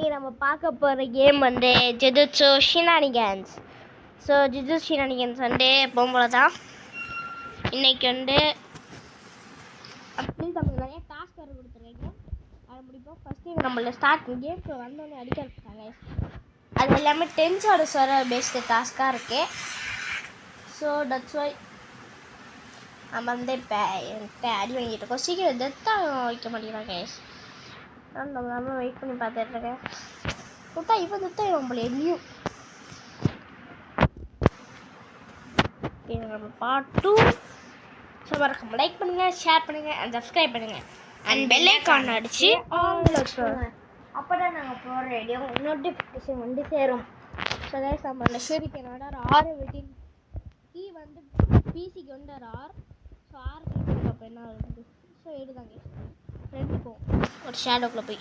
இன்னைக்கு நம்ம பார்க்க போகிற கேம் வந்து ஜுஜுட்சு ஷினானிகன்ஸ். ஸோ ஜுஜுட்சு ஷினானிகன்ஸ் வந்து எப்பவும் போல தான். இன்னைக்கு வந்து அப்படி நமக்கு நிறைய டாஸ்க் வர கொடுத்துருக்காங்க, அதை முடிப்போம். ஃபஸ்ட்டு நம்மள ஸ்டார்ட் கேம் வந்தோடனே அடிக்க ஆரம்பிச்சாங்க. அது எல்லாமே டென்ஸோட வர பேஸ்டு டாஸ்க்காக இருக்கு. ஸோ தட்ஸ் வை நம்ம வந்து இப்போ அடி வாங்கிட்டு இருக்கோம். சீக்கிரம் டெத்தாக வைக்க மாட்டேங்கிறாங்க. நம்ம வெயிட் பண்ணி பார்த்துட்டு இருக்கேன். விட்டா இப்போ டெத்தாக நம்மள நியூ நம்ம பார்ட் 2. ஸோ மறக்காம லைக் பண்ணுங்கள், ஷேர் பண்ணுங்கள் அண்ட் சப்ஸ்கிரைப் பண்ணுங்கள் அண்ட் பெல் ஐகான் அடித்து ஆல் வச்சுக்கோங்க. அப்போ தான் நாங்கள் போகிற ரேடியோ நோட்டிஃபிகேஷன் வந்து சேரும். ஸோ கைஸ் நம்ம அந்த ஷூரிக்கனோட 6 வெட்டின் கீ வந்து பிசிக்கு வந்து 6. ஸோ 6 அப்போ என்ன இருக்குது? ஸோ எடுதாங்க ரெண்டுக்கும் ஒரு ஷேடோக்குள்ளே போய்.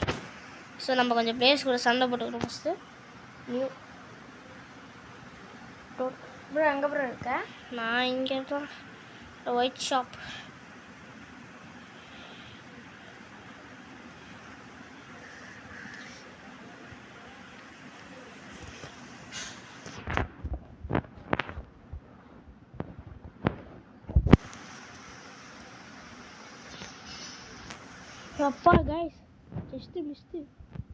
ஸோ நம்ம கொஞ்சம் பிளேஸ் கூட சண்டை போட்டுக்கிறோம். ஃபஸ்ட்டு நியூ ப்ரோ எங்கே ப்ரோ இருக்க? நான் இங்கே தான் ஒயிட் ஷாப். அப்பா கைஸ் ஜஸ்ட்டு மிஸ்ட்டு.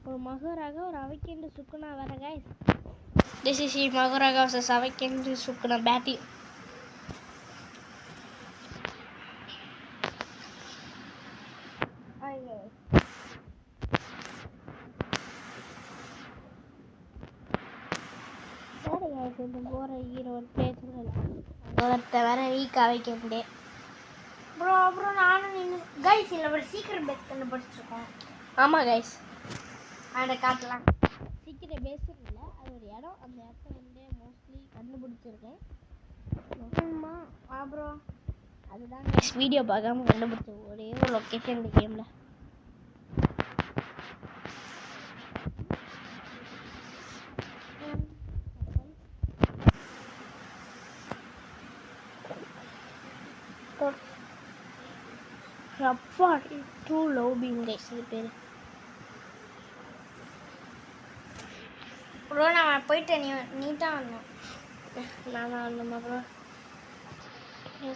ஒரு மகராக ஒரு அவைக்கெண்டு சுக்குனா வேற கைஸ். திஸ் இஸ் மகராக வர்சஸ் அவைக்கெண்டு சுக்குனா பேட்டிங். போகிற ஹீரோ பிளேஸும் இல்லை. ஒருத்த வேற வீக் அவைக்கெண்டு. ப்ரோ அப்புறம் நானும் நின்று கைஸ் இல்லை ஒரு சீக்கிரம் பேஸ் கண்டுபிடிச்சிருக்கோம். ஆமாம் கைஸ் அதை காட்டலாம். சீக்கிரம் பேஸ் இல்லை, அது ஒரு இடம். அந்த இடத்த வந்து மோஸ்ட்லி கண்டுபிடிச்சிருக்கேன். அப்புறம் அதுதான் கைஸ் வீடியோ பார்க்காம கண்டுபிடிச்ச ஒரே ஒரு லொக்கேஷன் இந்த கேமில். அப்பா டூ லவ் பீம் கைஸ் இது பேர். ப்ரோ நான் போயிட்டேன், நீட்டாக வந்தோம். நான் தான் வந்தோம்மா ப்ரோ.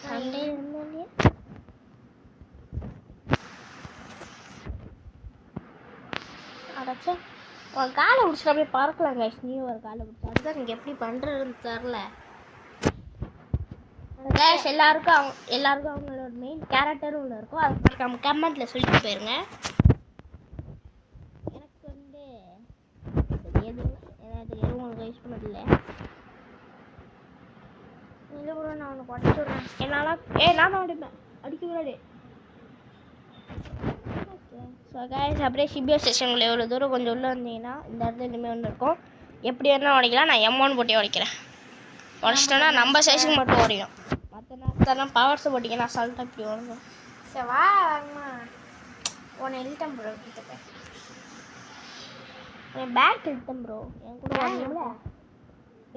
சண்டே இருந்தோம். அடைச்சா உன் காலை பிடிச்சிட்டு அப்படியே பறக்கலாம் கைஸ். நீ ஒரு காலை பிடிச்சா அதுதான் நீங்கள் எப்படி பண்ணுறதுன்னு தெரில கைஸ். எல்லாருக்கும் அவங்களோட மெயின் கேரக்டரும் ஒன்று இருக்கும். அது நம்ம கமெண்ட்டில் சொல்லிட்டு போயிருங்க. எனக்கு வந்து எதுவும் உங்களுக்கு யூஸ் பண்ணதில்லை. இல்லை ப்ரோ நான் உனக்கு உடச்சு விட்றேன். என்னால் நான் தான் அடிப்பேன், அடிக்க விடாது. ஸோ கைஸ் அப்படியே சிபிஓ ஸ்டேஷனுக்குள்ளே எவ்வளோ தூரம் கொஞ்சம் உள்ளே வந்தீங்கன்னா இந்த இடத்துல இனிமேல் ஒன்று இருக்கும். எப்படி வேணால் உடைக்கலாம். நான் M1 போட்டே உடைக்கிறேன். உடச்சிட்டோன்னா நம்ம சைஸுக்கு மட்டும் உடையும். மற்ற நேரத்தெல்லாம் பவர்ஸை போட்டிங்கன்னா அசால்ட்டாக இப்படி உடணும். சரி வா வாங்கம்மா உன்னை இழுத்தேன் ப்ரோ. கிட்டக்க என் பேக் இழுத்தேன் ப்ரோ. என் கூட வாங்கிங்களா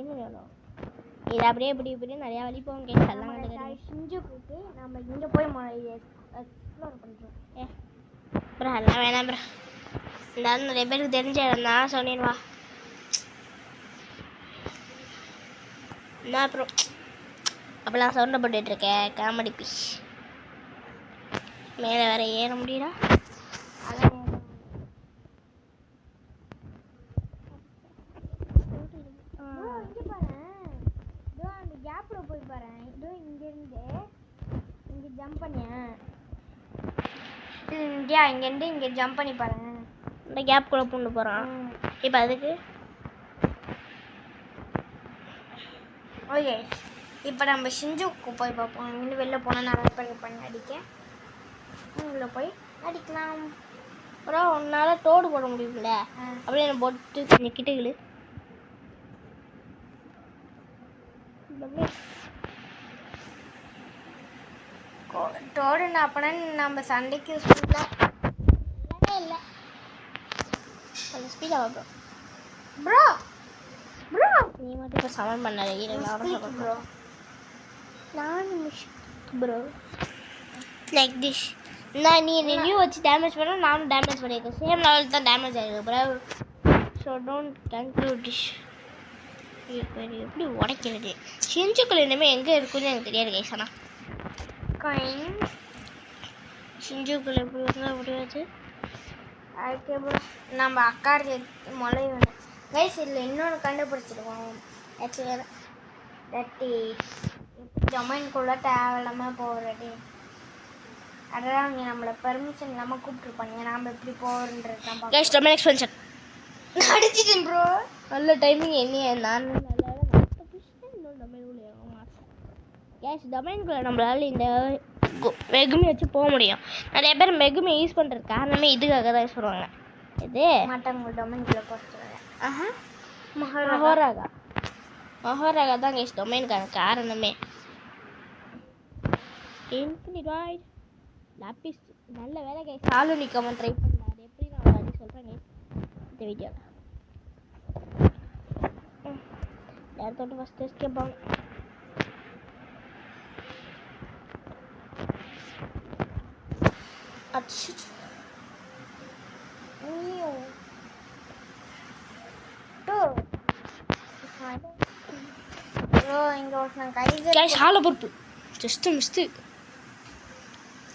என்ன வேணும்? இது அப்படியே இப்படி நிறையா வழி போகும் கேஸ். எல்லாம் செஞ்சுக்கிட்டு நம்ம இங்கே போய் எக்ஸ்ப்ளோர் பண்ணுறோம். ப்ரோ எல்லாம் வேணாம் ப்ரோ. இந்த நிறைய பேருக்கு தெரிஞ்ச இடம் தான் சொன்னிடுவா. என்ன ப்ரோ அப்போலாம் சவுண்டை போட்டுட்ருக்கேன் காமெடி பீஸ். மேலே வேற ஏற முடியல. அதான் இங்கே பாரு, இதோ அந்த கேப்பில் போய் பாரு. இதோ இங்கேருந்து இங்கே ஜம்ப் பண்ணியேன். இங்கேருந்து இங்கே ஜம்ப் பண்ணி பாரு. இந்த கேப்புக்குள்ளே பூண்டு போகிறான். இப்போ அதுக்கு ஓகே இப்போ நம்ம ஷின்ஜுக்கு போய் பார்ப்போம். இங்கே வெளில போனால் நிறைய பண்ணி அடிக்க உள்ளே போய் அடிக்கலாம். அப்புறம் உன்னால் தோடு போட முடியும்ல, அப்படியே நான் போட்டு கொஞ்சம் கிட்டுகளு. தோடுன்னா அப்போனா நம்ம சண்டைக்கு ஸ்பீடாக இல்லை கொஞ்சம் ஸ்பீடாக ப்ரோ. ப்ரோ ப்ரோ நீ மட்டும் இப்போ சமன் பண்ண ப்ரோ. நானும் ப்ரோ லைக் திஸ். நான் நீ நியூ வச்சு டேமேஜ் பண்ண நானும் டேமேஜ் பண்ணியிருக்கேன். சேம் லெவல் தான் டேமேஜ் ஆகிருக்கு bro. So don't conclude dish. எப்படி உடைக்கிறது செஞ்சுக்குள்ள இனிமேல் எங்கே இருக்குன்னு எனக்கு தெரியாது கைஸ். ஆனால் செஞ்சுக்குள்ள எப்படி இருந்தால் முடியாது. அதுக்கப்புறம் நம்ம அக்கா முளை வேணும் கைஸ். இதில் இன்னொன்று கண்டுபிடிச்சிருக்கோம் ஆக்சுவலாக. தட் இஸ் டொமைன்குள்ளே தேவையில்லாமல் போகிறது. அதெல்லாம் அவங்க நம்மளை பெர்மிஷன் இல்லாமல் கூப்பிட்ருப்பாங்க. நாம் எப்படி போகிறன்றது தான் கைஸ். டொமைன் எக்ஸ்பென்ஷன் அடிச்சிட்டேன் ப்ரோ. நல்ல டைமிங் என்ன நான் நல்லா இன்னொரு டொமைனுக்குள்ளே கேஷ் டொமைனுக்குள்ளே நம்மளால இந்த மெகுமி வச்சு போக முடியும். நிறைய பேர் மெகுமி யூஸ் பண்ணுறது காரணமே இதுக்காக தான் யூஸ் பண்ணுவாங்க. இது மற்றவங்க டொமைனுக்குள்ளே போகிறாங்க. மஹோராகா தான் கேஷ் டொமைனுக்கான காரணமே. இன்ஃபினிட் வாய்ட் லாப்பிஸ் நல்ல வேலை கைஸ். சாலு நிற்காமல் ட்ரை பண்ணல. அது எப்படி நான் அப்படி சொல்கிறேன் கைஸ் இந்த வீடியோவில். யார்த்தோட்டு ஃபஸ்ட்டு எஸ்கேப் ஆகும். அச்சு ப்ரோ இங்கே ஒரு கைது guys hollow purple just missed.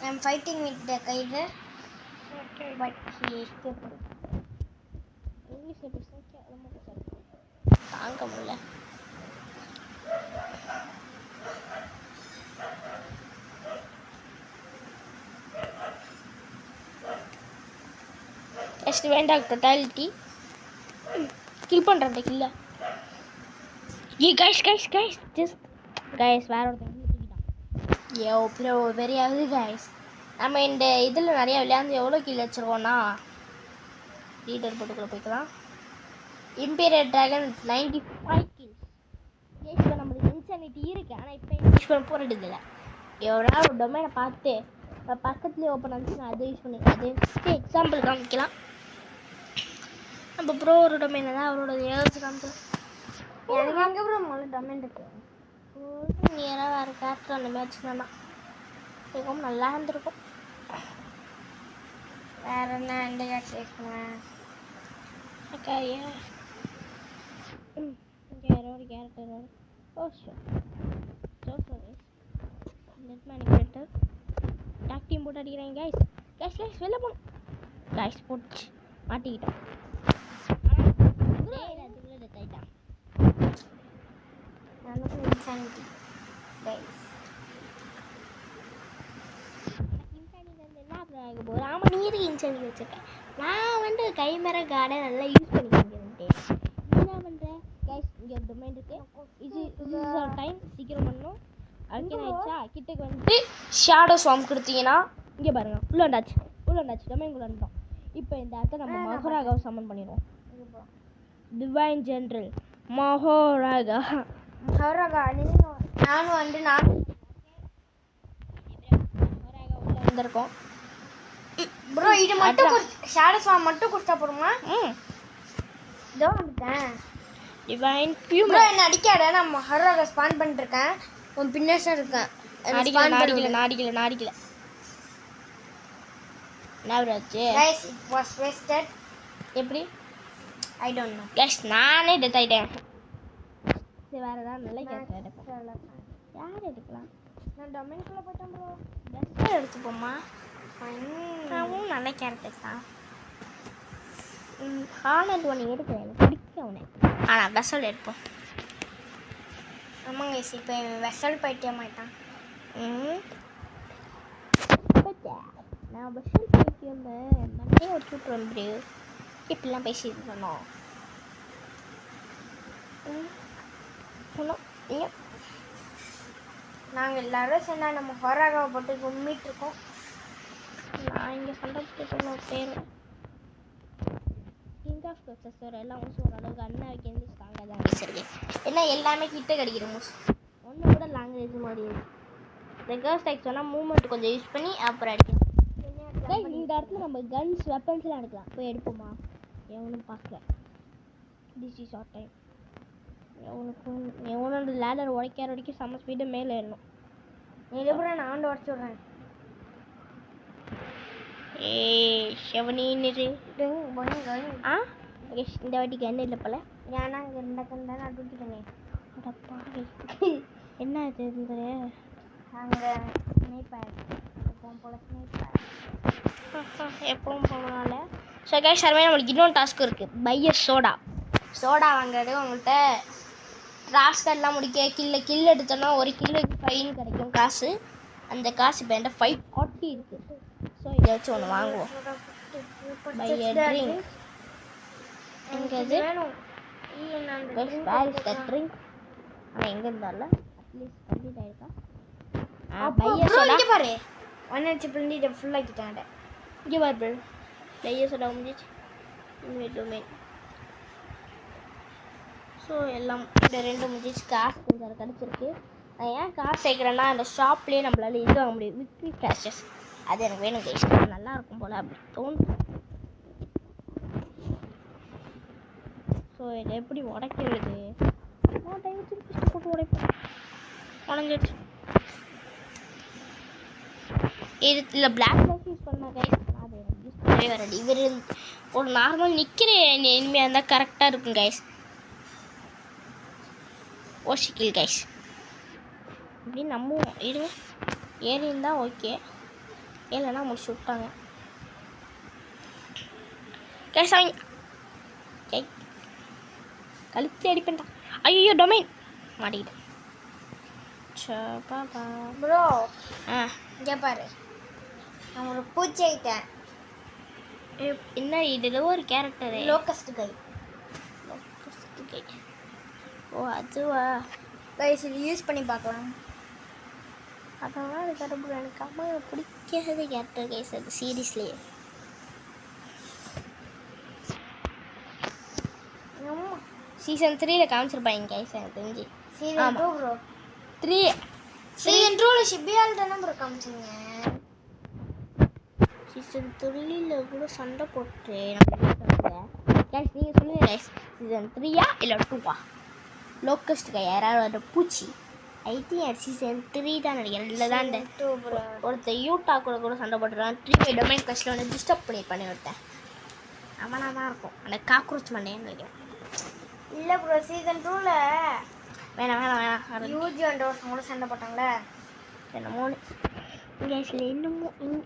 I'm fighting with the kaiser. Okay. But he escaped. English episode क्या अलग कुछ तांग का बोला. Estivent totality. Kill பண்றேன் கில்ல. ये guys just guys வேற ஒருத்தன் எவ்வளோ பெரிய ஆகுது கைஸ். நம்ம இந்த இதில் நிறையா விளையாண்டு எவ்வளோ கீழே வச்சுருக்கோன்னா லீடர் போட்டுக்குள்ளே போய்க்கலாம். Inferior dragon 95 kills. இப்போ நம்மளுக்கு இன்சானிட்டி இருக்குது. ஆனால் இப்போ யூஸ் பண்ண போகிறதில்ல. எவ்வளோ ஒரு டொமைனை பார்த்து இப்போ பக்கத்துலேயே ஓப்பன் ஆச்சுன்னா அதை யூஸ் பண்ணிக்கலாம். அது ஃபஸ்ட்டு எக்ஸாம்பிள் காமிக்கலாம். நம்ம ப்ரோ ஒரு டொமைனை தான் அவரோட ஏதாச்சும் காமிக்கலாம். எனக்கு எங்கே ப்ரோ முதல்ல டொமைன் இருக்குது நேராக வேறு கேரக்டர் அந்த மாதிரி வச்சுக்கோன்னா மிகவும் நல்லா இருந்திருக்கும். வேறு என்ன இந்த கேரக்டர் யூஸ் பண்ணுவேன் அக்கா. இங்கே வேறு ஒரு character net manipulator talk team போட்டு அடிக்கிறேன் கைஸ். கைஸ் வெளில போகணும் கைஸ். போட்டு மாட்டிக்கிட்டோம். அதுக்குள்ளே டெத் ஆகிட்டான். Insanity guys. Insanity என்ன அப்புறம் ஆக போகுது. ஆமாம் நீ எதுக்கு இன்சானிட்டி வச்சுருக்கேன். நான் வந்து கைமர கார்டை நல்லா யூஸ் பண்ணிக்கிறேன். என்ன பண்ணுறேன் கைஸ். இங்கே ஒரு டொமைன் இருக்குது. இது டைம் சீக்கிரம் பண்ணணும். அதுக்கு ஆயிடுச்சா கிட்டக்கு வந்து ஷேடோ ஸ்வாம் கொடுத்தீங்கன்னா இங்கே பாருங்கள் உள்ள வந்தாச்சு டொமைன் வந்துட்டோம். இப்போ இந்த இடத்த நம்ம மஹோராகாவை சம்மன் பண்ணிடுவோம். டிவைன் ஜென்ரல் மஹோராகா நானும் வந்து உள்ள வந்திருக்கோம் ப்ரோ. இது மட்டும் ஷேடோ ஸ்வாம் மட்டும் கொடுத்தா போடுமா? இதோ வந்துட்டேன். டிவைன் பியூம் ப்ரோ என்ன அடிக்காத. நான் மஹோராகா ஸ்பான் பண்ணிட்டுருக்கேன். உன் பின்னேஷன் இருக்கேன். நாடிக்கல நவராச்சு கைஸ். It was wasted. எப்படி ஐ டோன்ட் நோ கைஸ். நானே டெத் ஆகிட்டேன். சரி வேறு ஏதாவது நல்ல கேரக்டர் எடுப்பேன். யார் எடுக்கலாம்? நான் டொமைனுக்குள்ளே போயிட்டேன் ப்ரோ. பெஸ்ட்டாக எடுத்துப்போம்மா. அவன் நல்ல கேரக்டர் தான். ஹாலண்ட் ஒன்று எடுக்கிறேன். எனக்கு பிடிக்கும் அவனை. ஆனால் வெசல் எடுப்போம். ஆமாங்க இப்போ வெசல் போயிட்டே மாட்டான். நான் வெசல் போயிட்டேன் மண்டே ஒரு சூப்பர் ப்ரோ. இப்படிலாம் பேசிட்டு இருந்தோம். நாங்கள் எல்லோரும் சேர்ந்தா நம்ம ஹொராகாவை போட்டு கும்மிட்டுருக்கோம். நான் இங்கே சொல்கிறதுக்கு ஒரு பேர் கிங் ஆஃப் ப்ரொசஸர் எல்லாம் மூஸ் ஓரளவுக்கு அண்ணா வைக்கிறது ஸ்ட்ராங்காக தான் வச்சுருக்கேன். ஏன்னா எல்லாமே கிட்ட கிடைக்கிற மூஸ் ஒன்று கூட லாங்குவேஜ் மாதிரி இருக்குது. ரெகர்ஸ் டைக் சொன்னால் மூவ்மெண்ட் கொஞ்சம் யூஸ் பண்ணி அப்புறம் அடிக்கலாம். இந்த இடத்துல நம்ம கன்ஸ் வெப்பன்ஸ்லாம் எடுக்கலாம். போய் எடுப்போமா? எவனும் பார்க்கல. This is short time. எவனோட லேடர் உடைக்க செம்ம ஸ்பீடு மேலே ஏறணும். இதுக்கப்புறம் நான் உடச்சி விட்றேன். செவனின்னு இந்த வாட்டிக்கு என்ன இல்லை போல. ஏன்னா அங்கே இருந்த கண் தான் நான் தூக்கிட்டேனே. என்ன இது இருந்தது அங்கே ஸ்னேப்பர் எப்பவும் போல் எப்பவும் போனால. ஸோ கைஸ் நம்மளுக்கு இன்னொன்று டாஸ்க் இருக்குது. பையர் சோடா வாங்குறது. உங்கள்கிட்ட டாஸ்க் எல்லாம் முடிக்க கில் எடுத்தோன்னா ஒரு கில்லுக்கு ஃபைன் கிடைக்கும் காசு. அந்த காசு இப்போ என்கிட்ட 540 இருக்குது. ஸோ இதை வச்சு ஒன்று வாங்குவோம். பையர் ட்ரிங்க் எங்கே இது ட்ரிங்க் ஆனால் எங்கே இருந்தாலும் அட்லீஸ்ட் கம்ப்ளீட் ஆகிருக்கா. பையர் சோடா இங்கே பாரு 1 பிள்ளைங்க ஃபுல்லாகிட்டாங்க. இங்கே பாரு பையர் சோடா முடிஞ்சிச்சு. டொமைன் ஸோ எல்லாம் இந்த 2 முடிஞ்சிச்சு. காசு கொஞ்சம் கிடச்சிருக்கு. நான் ஏன் காசு சேர்க்குறேன்னா அந்த ஷாப்லேயே நம்மளால இது வாங்க முடியும். விக்ட்ரி ஃப்ளாஷஸ் அது எனக்கு வேணும் கைஸ். நல்லா இருக்கும் போல் அப்படி தோணும். ஸோ இதை எப்படி உடைக்கிறது? போட்டு உடைப்பேன். உடஞ்சிடுச்சு. இது இல்லை பிளாக் யூஸ் பண்ண கைஸ். அது எனக்கு யூஸ் பண்ணவே வராது. இவர் ஒரு நார்மல் நிற்கிற இனிமையாக இருந்தால் கரெக்டாக இருக்கும் கைஸ். ஓசிக்கில் கைஸ் அப்படின்னு நம்புவோம். இருங்க ஏறி இருந்தால் ஓகே, இல்லைன்னா முடிச்சு விட்டாங்க கைஸ். அவங்க கை கழுத்து அடிப்பேன்டா. ஐயோ டொமைன் மாட்டிக்கிட்டேன். ப்ரோ இங்கே பாரு நான் ஒரு பூச்சி ஆகிட்டேன். என்ன இதில் ஒரு கேரக்டரு லோக்கஸ்ட் கை. ஓ அதுவா கைஸ் இது யூஸ் பண்ணி பார்க்கலாம். அதெல்லாம் அது கடவுள் எனக்கு அம்மா பிடிக்காத கேரக்டர் கைஸ். அது சீரியஸ்லேயே சீசன் 3 காமிச்சிருப்பாங்க கைஸ் எனக்கு தெரிஞ்சு. சீசன் 2 ப்ரோ 3 சீசன் 2 ஷிபியால் தானே ப்ரோ காமிச்சிங்க. சீசன் 3 கூட சண்டை போட்டு கைஸ் நீங்கள் சொல்லுங்கள் கைஸ் சீசன் 3 இல்லை 2 லோக்கஸ்ட் கை யாராவது பூச்சி ஐ திங்க் சீசன் 3 தான் நினைக்கிறேன். இல்லை தான் இந்த ஒருத்தர் யூட்டா கூட சண்டை போட்டுருவான். 3 டொமைன் கிளாஸில் வந்து டிஸ்டர்ப் பண்ணி ஒருத்தன் அவனாக தான் இருக்கும். அந்த காக்ரோச் மண்டைன்னு நினைக்கிறேன். இல்லை ப்ரோ சீசன் 2ல் வேணாம் யூஜி அண்ட் கூட சண்டை போட்டாங்களே என்னமோ கேஸில் இன்னமும்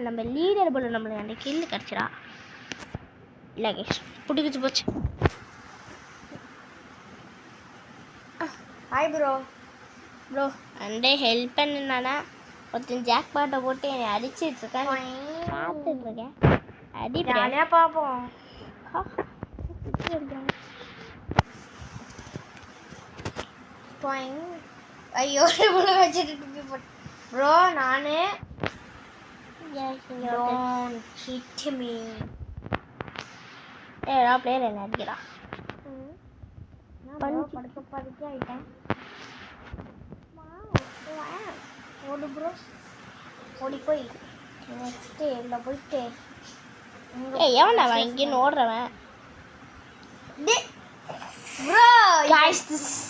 நம்ம லீடர் போல நம்மளுக்கு அந்த கில்லு கிடச்சிடா. இல்லை கேஸ் பிடிக்கிச்சு போச்சு. ஹாய் ப்ரோ அண்டே ஹெல்ப் பண்ணுனானா ஒருத்தன் ஜாக் பாட்டை போட்டு என்னை அடிச்சிட்ருக்கேன். பார்த்துட்ருக்கேன். அடி ஜாலியாக பார்ப்போம். ஐயோ வச்சுட்டு ப்ரோ நான் ஏடா பிளேயர் என்ன அடிக்கிறான். படுக்க ஆகிட்டேன். ஓடு ப்ரோ ஓடி போய் நெக்ஸ்ட்டு இதில் போயிட்டு எவன் அவன் இங்கேன்னு ஓடுறவன் ப்ரோ காய்ஸ்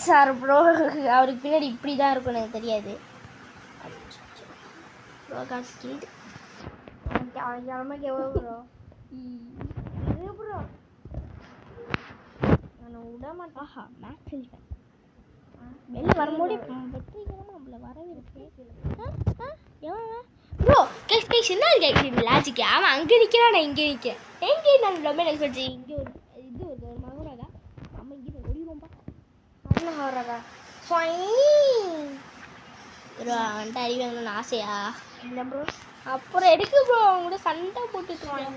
சார் ப்ரோ அவருக்கு பின்னாடி இப்படி தான் இருக்கும் எனக்கு தெரியாது. ப்ரோ காசு கில்டு அவனுக்கு எவ்வளோ ப்ரோ இது ப்ரோ நான் விட மாட்டேன். மேக்ஸ் எழுப்பேன் வெளில வரும்போது வெற்றிகரமாக நம்மளை வரவேற்கு ப்ரோ கைஸ் என்ன இருக்கு லாஜிக்கு. அவன் அங்கே நிற்கிறான் நான் இங்கே நிற்கிறேன். எங்கே நான் டொமைன் எக்ஸ்பெக்ட் இங்கே ஒரு இது ஒரு மகராதா நம்ம இங்கே ஓடிடுவோம்பா. நல்ல மகராதா ப்ரோ அவன்கிட்ட அடி வாங்கணும்னு ஆசையா இல்லை ப்ரோ. அப்புறம் எதுக்கு ப்ரோ அவங்க கூட சண்டை போட்டுக்குவாங்க.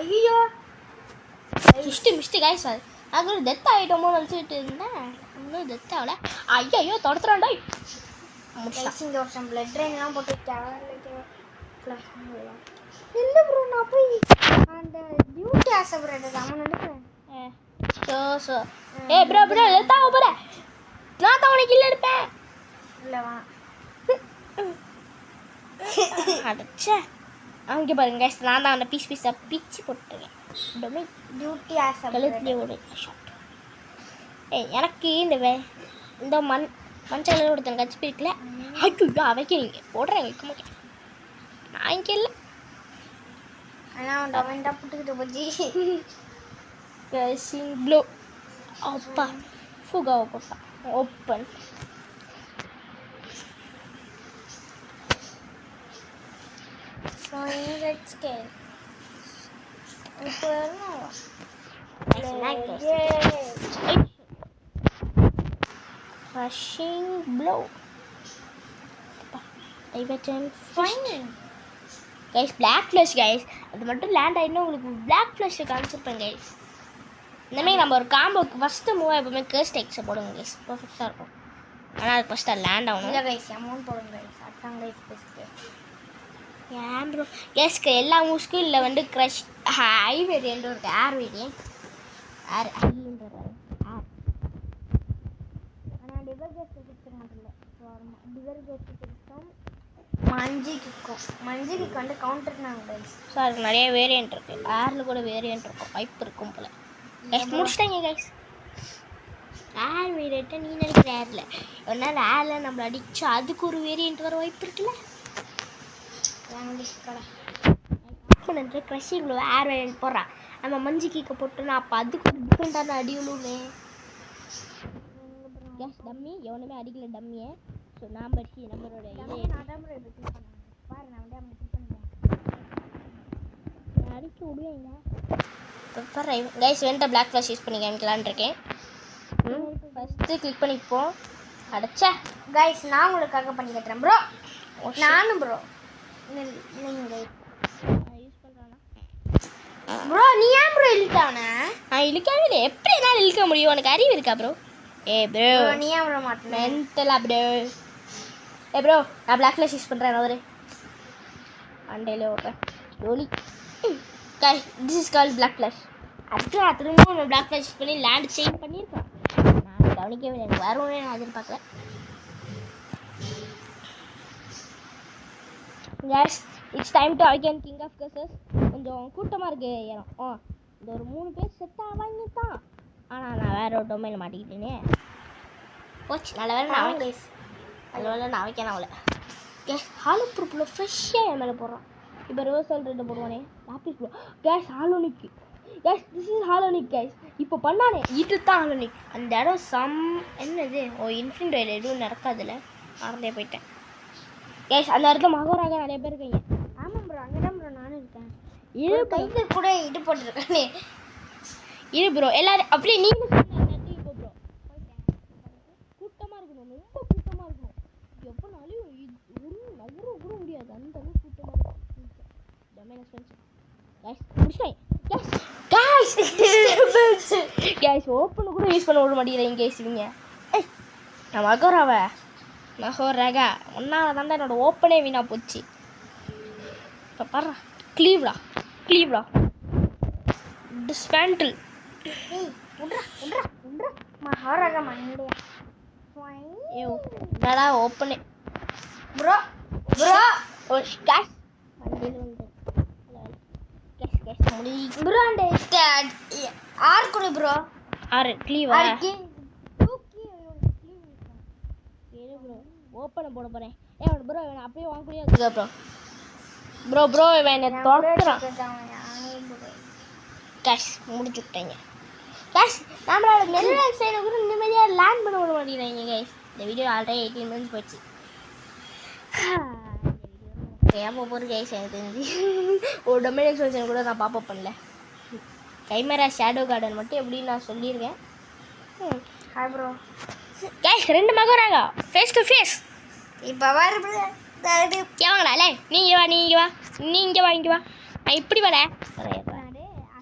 ஐயோ மிஸ்ட்டு கைஸ் நான் கூட டெத் ஆகிட்டோமோ நினச்சிட்டு இருந்தேன். இன்னும் டெத் ஆகலை. ஐயோ தொடத்துறாண்டா. இங்கே ஒரு பிளட் ட்ரெயின்லாம் போட்டு இல்லை ப்ரோ நான் போய் அந்த டியூட்டி ஆசைப்படுறது அவன் நினைக்கிறேன். ப்ரோ டெத் ஆக போகிறேன். நான் தான் உனக்கு இல்லை எடுப்பேன். இல்லைவா அடைச்சே அங்கே பாருங்க கைஸ் நான் தான் அந்த பீஸாக பிச்சு போட்டுருக்கேன். டொமைன் டியூட்டி ஆசை கழுத்துலேயே ஒரு ஷாட். எனக்கு இந்த மஞ்சள் ஒருத்தன் கட்சி பிரிக்கல. ஐயோ அவைக்கிறீங்க போடுறேன் வைக்க மாட்டேன். நான் இங்கே இல்லை ஆனால் டொமைன் தான் போட்டுக்கிட்டு போச்சு. crushing blow. அப்பா ஃபுகாவை போட்டான். ஓப்பன். let's get இப்போ crushing blow. Guys black flash guys, அது மட்டும் லேண்ட் ஆகிடுனா உங்களுக்கு பிளாக் ஃப்ளஷ் காமிச்சிருப்பேன் கைஸ். இந்தமாதிரி நம்ம ஒரு காம்போக்கு ஃபஸ்ட்டு மூவாக எப்பவுமே கேர்ஸ்ட் எக்ஸை போடுங்க கைஸ், பர்ஃபெக்டாக இருக்கும். ஆனால் அது ஃபஸ்ட்டு அது லேண்ட் ஆகணும். இல்லை கைஸ் அமௌண்ட் போடுங்க கைஸ், அதான் கைஸ் பெஸ்ட்டு. ஏன் ப்ரோ கேஸ்க்கு எல்லா மூவ்ஸ்க்கும் இல்லை வந்து க்ரஷ் ஹை வேரியண்ட்டும் இருக்குது. ஏர் வேரியன்ட் ஏர் ஹைன்றது ஏர். ஆனால் டிவர் கேஸ்ட்டு கொடுத்துக்க மாட்டேன். டிவர் கேஸ்ட்டு கொடுத்தோம் மஞ்சிக்கு வந்து கவுண்டர் நாங்கள் கைஸ். ஸோ அதுக்கு நிறைய வேரியண்ட் இருக்குது. ஏரில் கூட வேரியண்ட் இருக்கும், பைப் இருக்கும் போல். கைஸ் முடிச்சிட்டாங்க கைஸ். ஏர் வேரியண்ட்டை நீ நினைக்கிற ஏரில் ஒரு நாள் ஏரில் நம்மளை அடிச்சு அதுக்கு ஒரு வேரியண்ட் வர வாய்ப்பு இருக்குல்ல. கடை க்ரஷிங் ப்ளோ ஏர் வேரியண்ட் போடுறான். நம்ம மஞ்சு கீக்க போட்டோன்னா அப்போ அதுக்கு ஒரு டிஃப்ரெண்ட்டான அடி விழுவுமே. கேஸ் டம்மி எவனுமே அடிக்கல டம்மியை. ஸோ நாம் அடிச்சு நம்மளோட அடிக்க விடுவேங்க. கைஸ் வேண்ட பிளாக் ஃப்ளாஷ் யூஸ் பண்ணி காமிக்கலான்னு இருக்கேன். ஃபஸ்ட்டு கிளிக் பண்ணிப்போம். அடைச்சா கைஸ் நான் உங்களுக்காக பண்ணி கட்டுறேன் ப்ரோ. நானும் ப்ரோ நீங்கள் யூஸ் பண்ணுறானா ப்ரோ? நீ ஏன் ப்ரோ இழுக்காவன? நான் இழுக்காவே இல்லை. எப்படி என்னால் இழுக்க முடியும்? உனக்கு அறிவு இருக்கா ப்ரோ? ஏ ப்ரோ நீ ஏன் ப்ரோ மாட்டேன் மென்டலா ப்ரோ? ஏ ப்ரோ நான் பிளாக் ஃப்ளாஷ் யூஸ் பண்ணுறேன். ஒரு அண்டையில் ஓடுறேன் டோலி. Guy this is call black flash. அதுக்கு நான் திரும்பவும் நம்ம பிளாக் ஃப்ளாஷ் யூஸ் பண்ணி லேண்ட் சேஞ்ச் பண்ணியிருக்கேன். நான் கவனிக்கவே இல்லை, எனக்கு வரும்னே நான் எதிர்பார்க்கல. Guys, it's time to again King of Curses. கொஞ்சம் கூட்டமாக இருக்கு இடம். இந்த ஒரு 3 பேர் செட்டாக வாங்கிட்டான். ஆனால் நான் வேற ஒரு டொமைனில் மாட்டிக்கிட்டேனே. போச்சு நல்ல வேலை நான் கைஸ். நல்ல வேலை நான் வைக்கணும் அவளை. கேஸ் ஹாலோ ப்ரூஃபில் ஃப்ரெஷ்ஷாக என் மேலே போடுறான். இப்போ ரிவர்சல் ரெண்டு போடுவானே லாப்பிஸ் ப்ரோ. கேஸ் ஹாலோனிக்கு. கேஸ் திஸ் இஸ் ஹாலோனிக் கேஸ். இப்போ பண்ணானே இது தான் ஹாலோனிக். அந்த இடம் என்னது இன்ஃபினிட் ரயில் எதுவும் நடக்காதுல்ல, மறந்தே போயிட்டேன். கேஸ் அந்த இடத்துல மகோராக நிறைய பேர் இருக்கீங்க. ஆமாம் ப்ரோ அங்கே தான் ப்ரோ நானும் இருக்கேன். இது கைக்கு கூட இது போட்டுருக்கானே. இது ப்ரோ எல்லாரும் அப்படியே நீங்கள் இப்போ ப்ரோ கூட்டமாக இருக்கணும், ரொம்ப கூட்டமாக இருக்கணும். எப்போனாலும் நவர கூட முடியாது, அந்த அளவுக்கு கூட்டமாக இருக்கும். கேஸ் ஓப்பன் கூட யூஸ் பண்ண விட மாட்டேங்கிறேன் கேஸ் இவங்க. நான் மகோராவை மகோராகா ஒன்றால் தான் என்னோட ஓப்பனே வீணாக போச்சு. இப்போ பாரு க்ளீவ்டா டிஸ்பேண்டில் மகோராகா மண்டையா என்னடா ஓப்பனே ப்ரோ ஓ கேஷ் வண்டியில் வந்து கேஷ் முடி ப்ரோ அந்த ஆர் கூட ப்ரோ ஆர் க்ளீவா ஓப்பனை போட போகிறேன். ப்ரோ இவன் அப்படியே வாங்க முடியாது ப்ரோ இவன் என்னை தொடர்றான். கேஷ் முடிச்சு விட்டேங்க. கேஷ் நம்மளோட மெரினல் சைடில் கூட நிம்மதியாக லேண்ட் பண்ண விட மாட்டேங்கிறாங்க கேஷ். இந்த வீடியோ ஆல்ரெடி 18 minutes போயிடுச்சு. ஏன் போகிற கேஷ் எனக்கு தெரிஞ்சு ஒரு டொமைன் எக்ஸ்பென்ஷன் கூட நான் பாப்பப் பண்ணல. கைமரா ஷேடோ கார்டன் மட்டும் எப்படின்னு நான் சொல்லியிருக்கேன். ஹாய் ப்ரோ கேஷ் 2 மகோராகா ஃபேஸ் டு ஃபேஸ். இப்போ வாங்கடா இல்லை நீங்கள் வா நான் இப்படி வர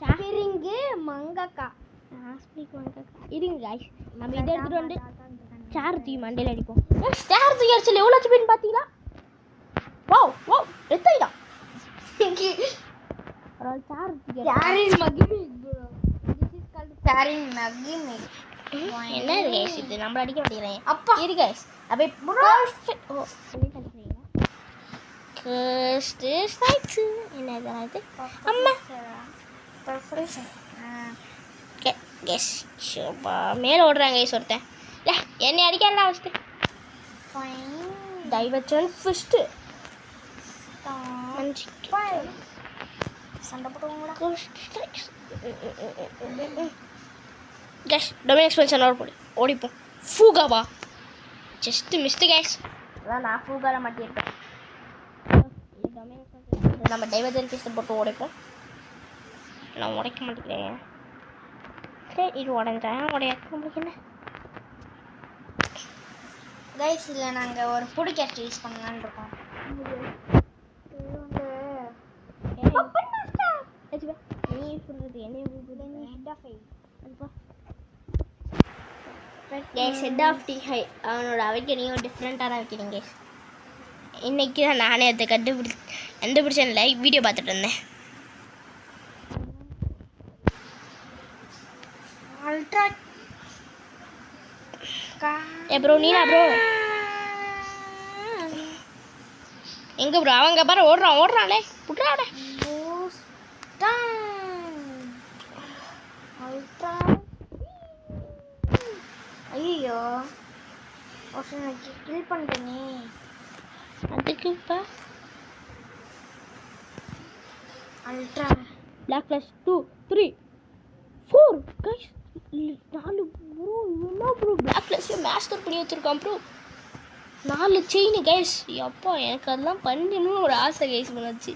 சாப்பிரிங்கு மங்கக்கா இருங்க காய்ஸ். நம்ம இதை எடுத்துகிட்டு வந்து சேர் தூக்கி மண்டையில் அடிப்போம். சேர் தூக்கி அடிச்சல எவ்வளோ வச்சுப்பின்னு பார்த்தீங்களா? வா எத்தாயிடா என்ன கேஸ் இது நம்மள அடிக்க மாட்டேங்கிறேன். அப்பா இரு கேஸ் அப்படியே என்னது அம்மா கேஸ் மேலே ஓடுறாங்க கேஸ் ஒருத்தன். என்னை அடிக்காதா ஃபஸ்ட்டு டைவர்ஜன் ஃபஸ்ட்டு சண்டை போடுவாங்களா கேஷ் டொமைன் எக்ஸ்பென்ஷன் ஓடிப்போம் ஃபூகாவா ஜஸ்ட் மிஸ்டு கேஷ் அதான் நான் ஃபூகால மாட்டியிருப்பேன் நம்ம டைவர்ஜன் பீஸை போட்டு உடைப்போம் நான் உடைக்க மாட்டேங்கிறேன் சரி இது உடஞ்சேன் உடையாக்க நம்மளுக்கு என்ன கைஸ் இல்லை நாங்கள் ஒரு ஃபுட் கேஸ்ட் யூஸ் பண்ணலான்னு இருக்கோம் நீ சொல்கிறது என்ன ஹெட் ஆஃப் டி ஹை அவனோட அவைக்கனையும் டிஃப்ரெண்ட்டாக தான் வைக்கிறீங்க கேஸ் இன்றைக்கி தான் நானே அதை கண்டுபிடிச்சேன் இல்லை வீடியோ பார்த்துட்டு இருந்தேன் அல்ட்ரா ப்ரோ நீனா ப்ரோ எங்கே ப்ரோ அவங்க பாரு ஓடுறானே புட்றானே அல்ட்ரா ஐயோ கில் பண்ணிட்டேனே அதுக்கு இப்போ ultra black flash 2 3 4 guys 4 bro என்ன ப்ரோ பிளாக் ஃப்ளாஷை மாஸ்டர் பண்ணி வச்சுருக்கான் ப்ரோ 4 செயின் கைஸ் அப்பா எனக்கு அதெல்லாம் பண்ணணும்னு ஒரு ஆசை கைஸ் பண்ணாச்சு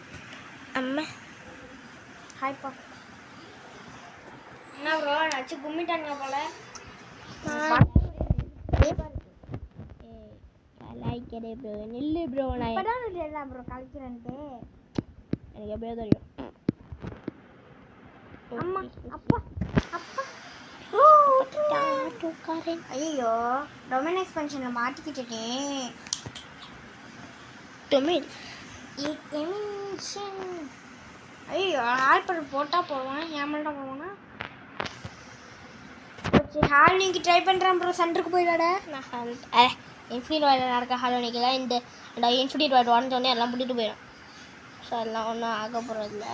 அம்மா ஹாய்ப்பா என்ன ப்ரோ நச்சு கும்மிட்டாங்க போல கலாய்க்கிறே ப்ரோ நில்லு ப்ரோ நான் இப்போதான் இல்லை ப்ரோ கலைக்கிறேன்ட்டு எனக்கு எப்படியோ தெரியும் அம்மா அப்பா அப்பா ஐயோ டொமைன் எக்ஸ்பென்ஷனில் மாட்டிக்கிட்டேன் டொமைன் ஐயோ ஹால்பர் போட்டால் போவான் ஏமாட்டா போவானா ஹால் நீங்கள் ட்ரை பண்ணுறேன் ப்ரோ சென்டருக்கு போயிடாட நான் இன்ஃபினிட் வாய்டில் நடக்க ஹாலோனிக்கு தான் இந்த இன்ஃபினிட் வாய்டு உடஞ்சோடனே எல்லாம் பிடிட்டு போயிடும் ஸோ எல்லாம் ஒன்றும் ஆக போகிறதில்ல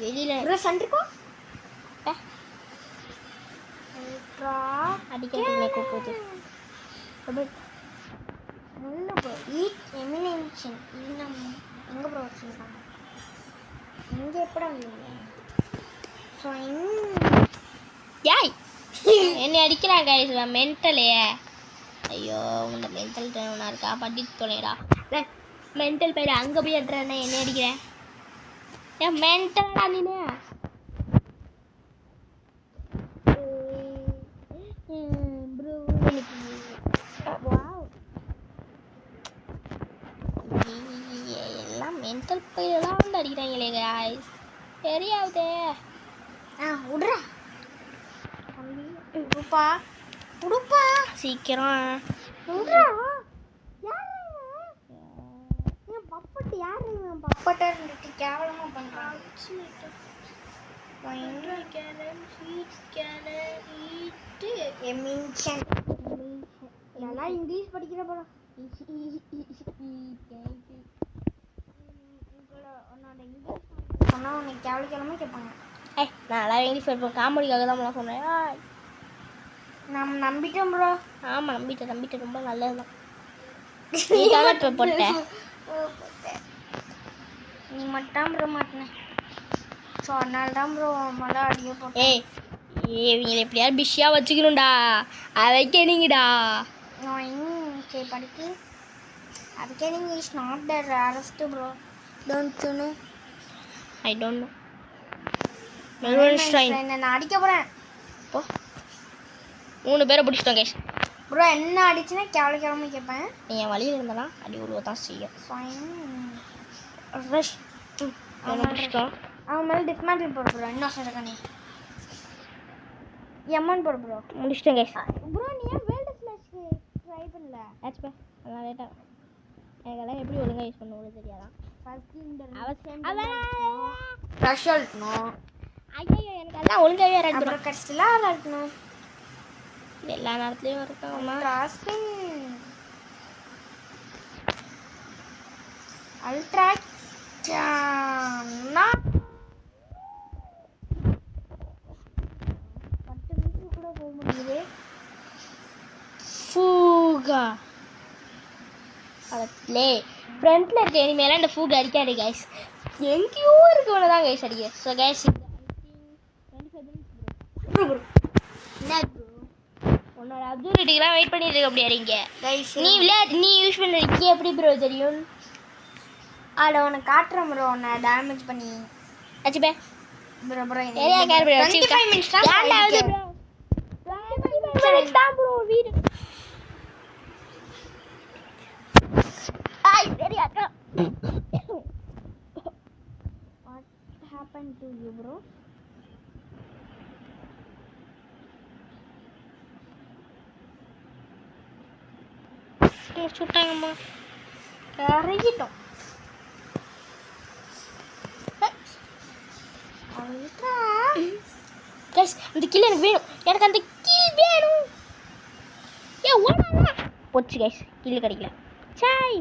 வெளியில் ப்ரோ சென்டருக்கும் அடிக்கிறதுக்கு கூப்பிடுது நல்ல ப்ரோ ஈட் எமினேஷன் இன்னும் எங்கே ப்ரோ வச்சுருக்காங்க இங்கே எப்படி வந்தீங்க யாய் என்னை அடிக்கிறாங்க மென்டலையே ஐயோ உன்னை மென்டல் ஒன்றா இருக்கா படித்து தொலைடா மென்டல் பயிர் அங்கே போய் எடுறேன்னா என்ன அடிக்கிறேன் ஏன் மென்டலடா நீனே ப்ரோ எல்லாம் மென்டல் பயிரெல்லாம் வந்து அடிக்கிறாங்களே காய்ஸ் தெரியாதே விட்றா உடுப்பா உடுப்பா சீக்கிரம் விட்றா ஏன் பப்பட்டு யாரு பப்பட்டா இருந்துட்டு கேவலமாக பண்ணுறான் நல்லா இங்கிலீஷ் படிக்கிற படம் உன்னோட இங்கிலீஷ் சொன்னால் உன்னை கேவலிக்கலாமே கேட்பாங்க நான் நல்லா இங்கிலீஷ் படிப்பேன் காமெடிக்காக தான் நான் சொன்னேன் நம்ம நம்பிட்டோம் ப்ரோ ஆமாம் நம்பிட்டேன் ரொம்ப நல்லது தான் நீ தான் போட்டேன் நீ மட்டும் ப்ரோ மாட்டினேன் ஸோ அதனால தான் ப்ரோ மழை அடிக்க போட்டேன் இவங்களை எப்படியாவது பிஸியாக வச்சுக்கணும்டா அவைக்கேனிங்கடா சரி படிக்கு awakening is not the rarest bro don't you know I don't know நான் அடிக்க போகிறேன் இப்போ 3 பேரை பிடிச்சிட்டோம் கேஷ் ப்ரோ என்ன அடிச்சுன்னா கேவலமாக கேட்பேன் நீ என் வழியில் இருந்தாலும் அடி உருவ தான் செய்யும் ரஷ் அவன் மேலே டிஸ்மேண்டில் போட ப்ரோ இன்னும் சொல்லுங்க நீ எம்மான் போட ப்ரோ முடிச்சிட்டேன் கேஷ் ப்ரோ நீ ஏன் வேல்டு ஸ்லாஷ்க்கு ட்ரை பண்ணல ஆச்சுப்பா அதான் லேட்டாக எனக்கெல்லாம் எப்படி ஒழுங்காக யூஸ் பண்ண தெரியாதான் ரஷ் அழுத்தணும் ஐயோ எனக்கு எல்லாம் ஒழுங்காகவே அப்புறம் கஷ்டலாம் அழுத்தணும் எல்லா நேரத்துலையும் இருக்காங்கம்மா அல்ட்ரா 10 மீட்டர் கூட போக முடியுது ஃபூகா அதை ப்ளே ஃப்ரண்ட்டில் இருக்க இனிமேலாம் இந்த ஃபூக் அடிக்காது கைஸ். எங்கேயோ இருக்கவனை தான் கைஸ் அடிக்க. So guys 25 minutes bro. என்ன ப்ரோ உன்னோட அப்சர்வேட்டிக்கெலாம் வெயிட் பண்ணிட்டு இருக்க முடியாது இங்கே கைஸ். நீ யூஸ் பண்ணிருக்கீங்க எப்படி ப்ரோ தெரியும்? அதில் உனக்கு காட்டுறேன் ப்ரோ. உன்னை டேமேஜ் பண்ணி வச்சுப்பே bro. Bro area care bro 25 minutes தான் ஏண்டாவது ப்ரோ. 25 minutes தான் ப்ரோ வீடு. ஐ சரியா what happened to you bro? சுட்டாங்கம்மா கரையிட்டோம். கைஸ் அந்த கில் எனக்கு வேணும். எனக்கு அந்த கில் வேணும். ஏ ஓடா போச்சு கைஸ். கில் கிடைக்கல. சாய்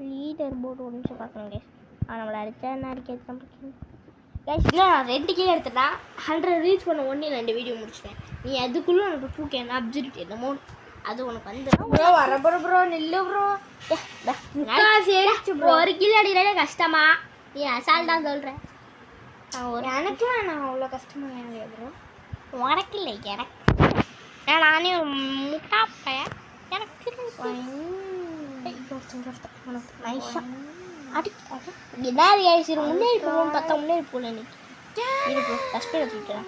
லீடர் போர்டு ஒரு நிமிஷம் பார்க்கணும் கைஸ். நம்மளை அடித்தா என்ன அடிக்கிறது நம்மளுக்கு கைஸ். நான் 2 கிலோ எடுத்துட்டா 100 ரீச் பண்ண ஒன்றே 2 வீடியோ முடிச்சிட்டேன். நீ அதுக்குள்ளே உனக்கு தூக்க என்ன அப்சர்வ் என்னமோ அது உனக்கு வந்து ப்ரோ வர ப்ரோ நில்லு ப்ரோ. ப்ரோ ஒரு கிலோ அடிக்கிறதே கஷ்டமா? நீ அசால் தான் சொல்கிறேன். எனக்குலாம் நான் அவ்வளோ கஷ்டமாக இல்லையா ப்ரோ? உனக்கு இல்லை எனக்கு. நானே முட்டாப்பேன் எனக்கு என்ன ஆயிடுச்சு. முன்னேறி போகணும்னு பார்த்தா முன்னேறி போகல. இன்னைக்கு இரு ப்ரோ டஸ்ட்பின் எடுத்துக்கிட்டேன்.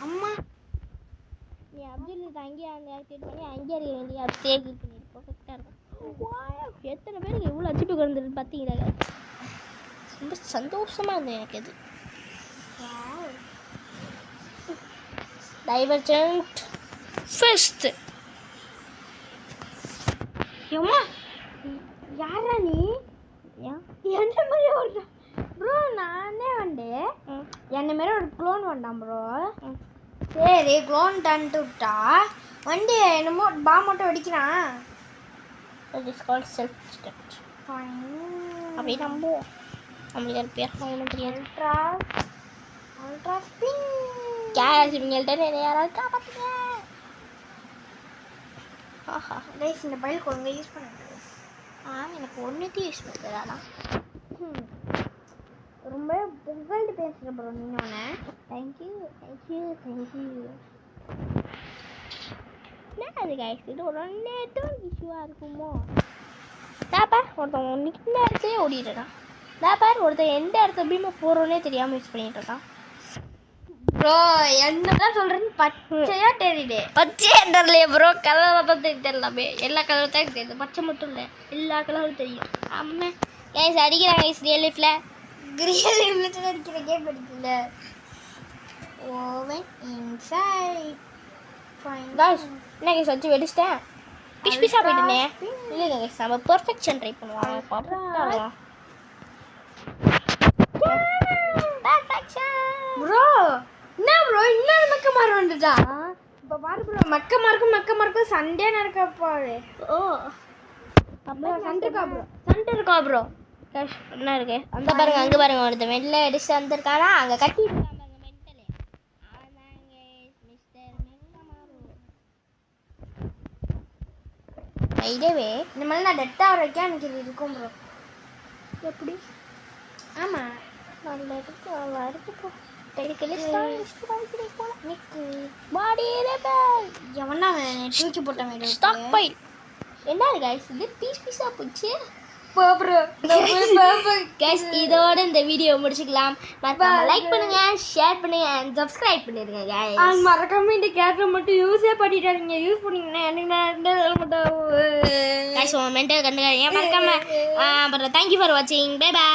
அம்மா நீ அப்துல் அங்கேயே அங்கே ஆக்டிவேட் பண்ணி அங்கேயே இருக்க வேண்டிய அது சேவ் பண்ணியிருக்கோம். கரெக்டாக இருக்கும். எத்தனை பேருக்கு எவ்வளோ அச்சிட்டு உட்காந்துருக்கு பார்த்தீங்களா? ரொம்ப சந்தோஷமாக இருந்தது எனக்கு இது. டைவர்ஜென்ட் ஃபர்ஸ்ட் ஏம்மா யாரா நீ? என்ன மாதிரி ஒரு ப்ரோ நானே வந்து என்ன மாரி ஒரு க்ளோன் வந்தான் ப்ரோ. சரி க்ளோன் தந்துட்டு விட்டா வண்டி என்னமோ பாம் மட்டும் வெடிக்கிறான். It is called self destruct. அப்படி நம்புவோம். நம்மளுக்கு அது பேர் ஒன்றும் தெரியாது. அல்ட்ரா ஸ்பின் கேஸ் இவங்கள்ட்ட யாராவது காப்பாற்றுங்க. ஆஹா கைஸ் இந்த பைல் கொஞ்சம் யூஸ் பண்ணுங்க. எனக்கு ஒன்றுத்தையும் யூஸ் பண்ணுறதானா? ரொம்ப புகழ்ந்து பேசுகிற ப்ரோ நீங்கள் ஒன்று. Thank you thank you thank you. என்ன அது கைஸ் இது ஒரு நெட்வொர்க் இஷ்யூவாக இருக்குமோ? பார் ஒருத்தன் நிற்கிற இடத்துலேயே ஓடிட்டுருக்கான். பார் ஒருத்தன் எந்த இடத்துல எப்படிமா போகிறோன்னே தெரியாமல் யூஸ் பண்ணிகிட்டு இருக்கான். ப்ரோ என்னதான் சொல்கிறேன்னு பச்சையாக தெரியுது. பச்சையாக தெரியலையே ப்ரோ. கலராக தான் தெரியலாமே. எல்லா கலரும் தான் தெரியுது. பச்சை மட்டும் இல்லை எல்லா கலரும் தெரியும். ஆமாம் கைஸ் அடிக்கிறாங்க கைஸ். ரியல் லைஃப்பில் அடிக்கிற கேம் அடிக்கல. ஓவன் இன்சைட் கைஸ் என்ன கைஸ் வச்சு வெடிச்சிட்டேன். பிஷ் பிஷாக போயிட்டேனே. இல்லை கைஸ் நம்ம பெர்ஃபெக்ஷன் ட்ரை பண்ணுவோம். பர்ஃபெக்டாக ப்ரோ. என்ன ப்ரோ இன்னும் மக்க மார்க் வந்துட்டா? இப்போ பாரு ப்ரோ மக்க மார்க்கும் சண்டே நடக்க பாரு. ஓ அப்போ சண்டை இருக்கா ப்ரோ? என்ன இருக்கு அந்த பாருங்க அங்கே பாருங்க ஒருத்தன் வெளில அடிச்சு வந்துருக்கானா அங்கே கட்டி இருக்காங்க அங்கே மென்டலு. அவன்தாங்க மிஸ்டர் மெங்கமாரு. இதேவே இந்த மாதிரி நான் டெட்டாக வரைக்கும் எனக்கு இது இருக்கும் ப்ரோ. எப்படி? ஆமாம் நல்ல இருக்கு வருது ப்ரோ. தூக்கி போட்டேன் ஸ்டாக் பைல். என்ன கைஸ் இது பீஸ் பீஸாக போச்சு. கைஸ் இதோட இந்த வீடியோ முடிச்சுக்கலாம். மறக்காம லைக் பண்ணுங்க, ஷேர் பண்ணுங்க and subscribe பண்ணிருங்க கைஸ். மறக்காம இந்த கேரக்டர் மட்டும் யூஸே பண்ணிட்டாருங்க. யூஸ் பண்ணீங்கன்னா எனக்கு நான் மட்டும் கைஸ் மென்டல் கண்டுக்காதீங்க மறக்காம. அப்புறம் தேங்க்யூ ஃபார் வாட்சிங். Bye by.